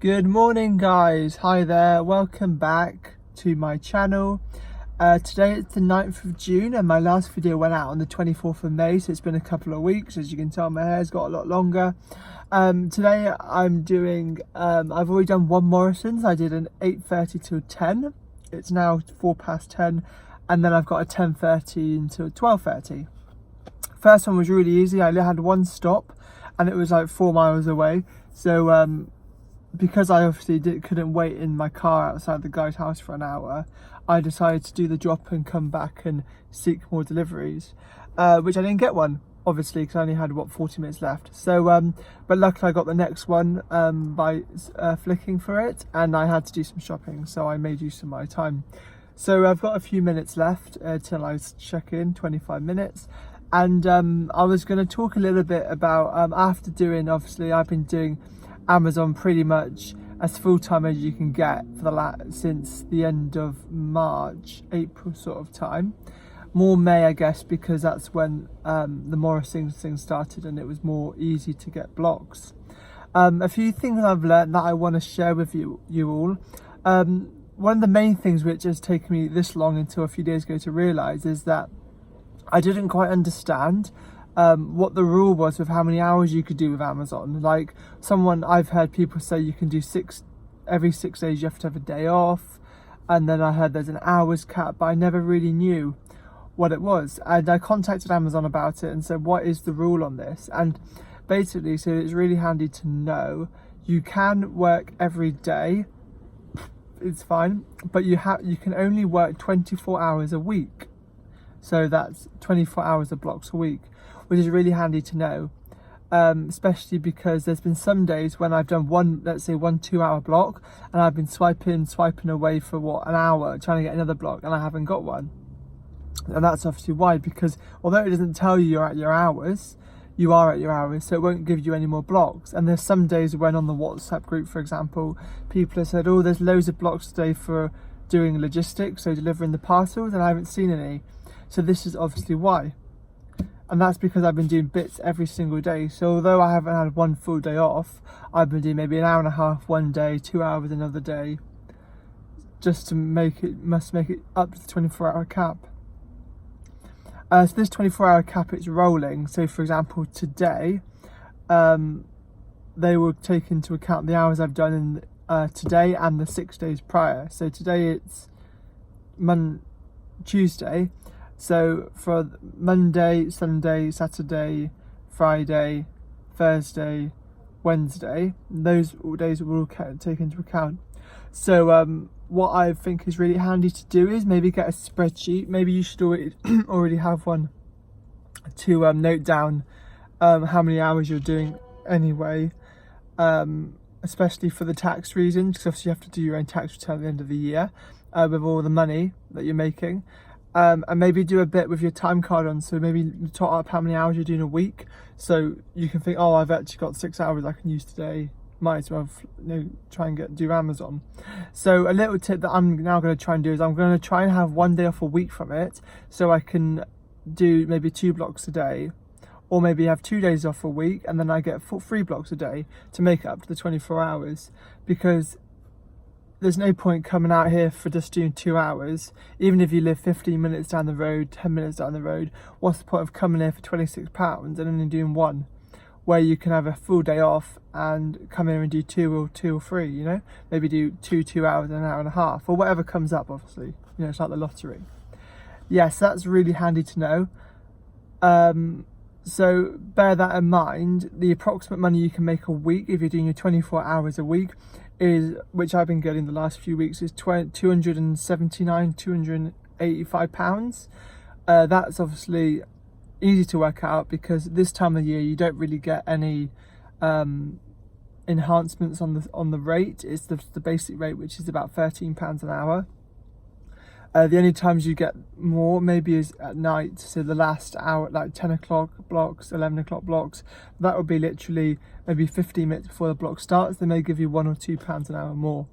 Good morning guys, hi there, welcome back to my channel. Today it's the 9th of June and my last video went out on the 24th of May, so it's been a couple of weeks. As you can tell, my hair's got a lot longer. Today I'm doing, I've already done one Morrison's. I did an 8:30 till 10, it's now 10:04, and then I've got a 10:30 until 12:30. First one was really easy. I had one stop and it was like 4 miles away, so because I obviously couldn't wait in my car outside the guy's house for an hour, I decided to do the drop and come back and seek more deliveries, which I didn't get one, obviously, because I only had, 40 minutes left. So, but luckily I got the next one by flicking for it, and I had to do some shopping, so I made use of my time. So I've got a few minutes left till I check in, 25 minutes. And I was going to talk a little bit about, after doing, obviously, I've been doing Amazon pretty much as full-time as you can get for since the end of March, April sort of time. More May, I guess, because that's when the Morrison's thing started and it was more easy to get blocks. A few things I've learned that I want to share with you all. One of the main things which has taken me this long until a few days ago to realise is that I didn't quite understand what the rule was with how many hours you could do with Amazon. Like I've heard people say you can do every 6 days you have to have a day off, and then I heard there's an hours cap, but I never really knew what it was. And I contacted Amazon about it and said, what is the rule on this? And basically, so it's really handy to know, you can work every day, it's fine, but you can only work 24 hours a week. So that's 24 hours of blocks a week, which is really handy to know, especially because there's been some days when I've done let's say one 2-hour block, and I've been swiping away for an hour trying to get another block, and I haven't got one. And that's obviously why, because although it doesn't tell you you're at your hours, you are at your hours, so it won't give you any more blocks. And there's some days when on the WhatsApp group, for example, people have said, oh, there's loads of blocks today for doing logistics, so delivering the parcels, and I haven't seen any. So this is obviously why. And that's because I've been doing bits every single day. So although I haven't had one full day off, I've been doing maybe an hour and a half one day, 2 hours another day, just to make it up to the 24-hour cap. So this 24-hour cap, it's rolling. So for example, today, they will take into account the hours I've done in today and the 6 days prior. So today it's Tuesday. So for Monday, Sunday, Saturday, Friday, Thursday, Wednesday, those days will all take into account. So what I think is really handy to do is maybe get a spreadsheet. Maybe you should already have one to note down how many hours you're doing anyway, especially for the tax reasons, because obviously you have to do your own tax return at the end of the year with all the money that you're making. And maybe do a bit with your time card on, so maybe tot up how many hours you're doing a week, so you can think, oh, I've actually got 6 hours I can use today, might as well try and do Amazon. So a little tip that I'm now going to try and do is I'm going to try and have one day off a week from it, so I can do maybe 2 blocks a day, or maybe have 2 days off a week, and then I get 3 blocks a day to make it up to the 24 hours, because there's no point coming out here for just doing 2 hours. Even if you live 15 minutes down the road, 10 minutes down the road, what's the point of coming here for £26 and only doing one, where you can have a full day off and come here and do two or three, you know? Maybe do 2 hours and an hour and a half, or whatever comes up, obviously. You know, it's like the lottery. Yes, that's really handy to know. So bear that in mind. The approximate money you can make a week if you're doing your 24 hours a week is, which I've been getting the last few weeks, is £285. That's obviously easy to work out, because this time of year you don't really get any enhancements on the rate. It's the basic rate, which is about £13 an hour. The only times you get more maybe is at night, so the last hour, like 10 o'clock blocks, 11 o'clock blocks. That would be literally maybe 15 minutes before the block starts. They may give you £1 or £2 an hour more.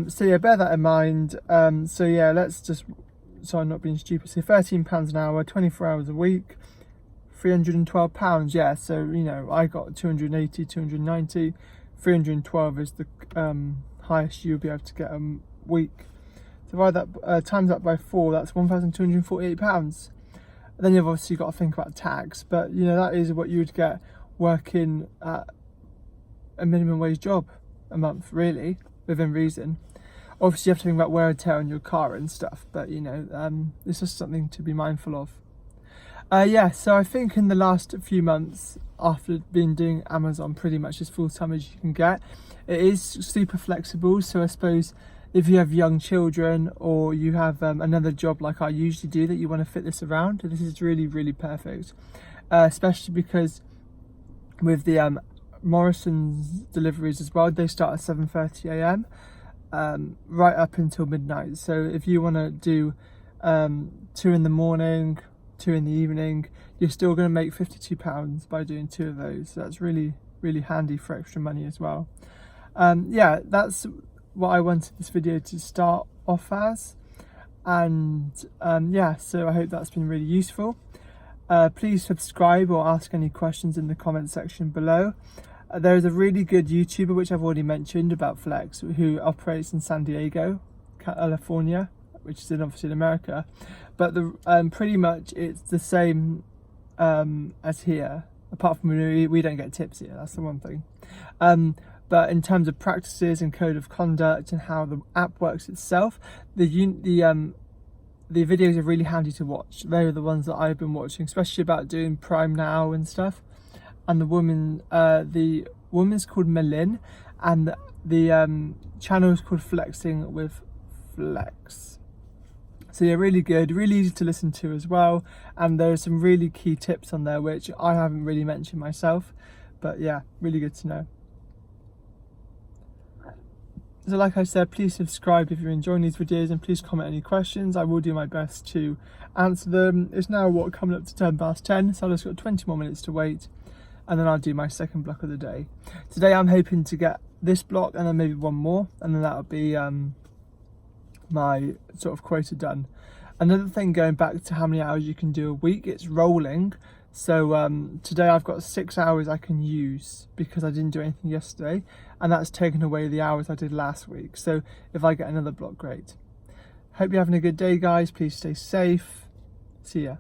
So yeah, bear that in mind. So yeah, so I'm not being stupid, so £13 an hour, 24 hours a week, £312. Yeah, so you know, I got 280, 290 312 is the highest you'll be able to get a week. Divide that, times that by 4, that's £1,248. Then you've obviously got to think about tax, but you know, that is what you would get working at a minimum wage job a month, really, within reason. Obviously you have to think about wear and tear on your car and stuff, but you know, it's just something to be mindful of. Yeah, so I think in the last few months, after been doing Amazon pretty much as full time as you can get, it is super flexible. So I suppose if you have young children or you have another job like I usually do that you want to fit this around, this is really, really perfect. Especially because with the Morrison's deliveries as well, they start at 7:30 a.m. Right up until midnight. So if you want to do 2 in the morning, 2 in the evening, you're still going to make £52 by doing 2 of those. So that's really, really handy for extra money as well. Yeah, that's what I wanted this video to start off as, and yeah, so I hope that's been really useful. Please subscribe or ask any questions in the comment section below. There is a really good YouTuber, which I've already mentioned, about Flex, who operates in San Diego, California, which is obviously in America, but the pretty much it's the same as here, apart from we don't get tips here, that's the one thing. But in terms of practices and code of conduct and how the app works itself, the videos are really handy to watch. They're the ones that I've been watching, especially about doing Prime Now and stuff. And the woman's called Melin, and the channel is called Flexing with Flex. So yeah, really good, really easy to listen to as well. And there are some really key tips on there which I haven't really mentioned myself, but yeah, really good to know. So like I said, please subscribe if you're enjoying these videos, and please comment any questions. I will do my best to answer them. It's now coming up to 10:10, so I've just got 20 more minutes to wait, and then I'll do my second block of the day. Today I'm hoping to get this block and then maybe one more, and then that'll be my sort of quota done. Another thing, going back to how many hours you can do a week, it's rolling. So today I've got 6 hours I can use because I didn't do anything yesterday, and that's taken away the hours I did last week. So if I get another block, great. Hope you're having a good day, guys. Please stay safe. See ya.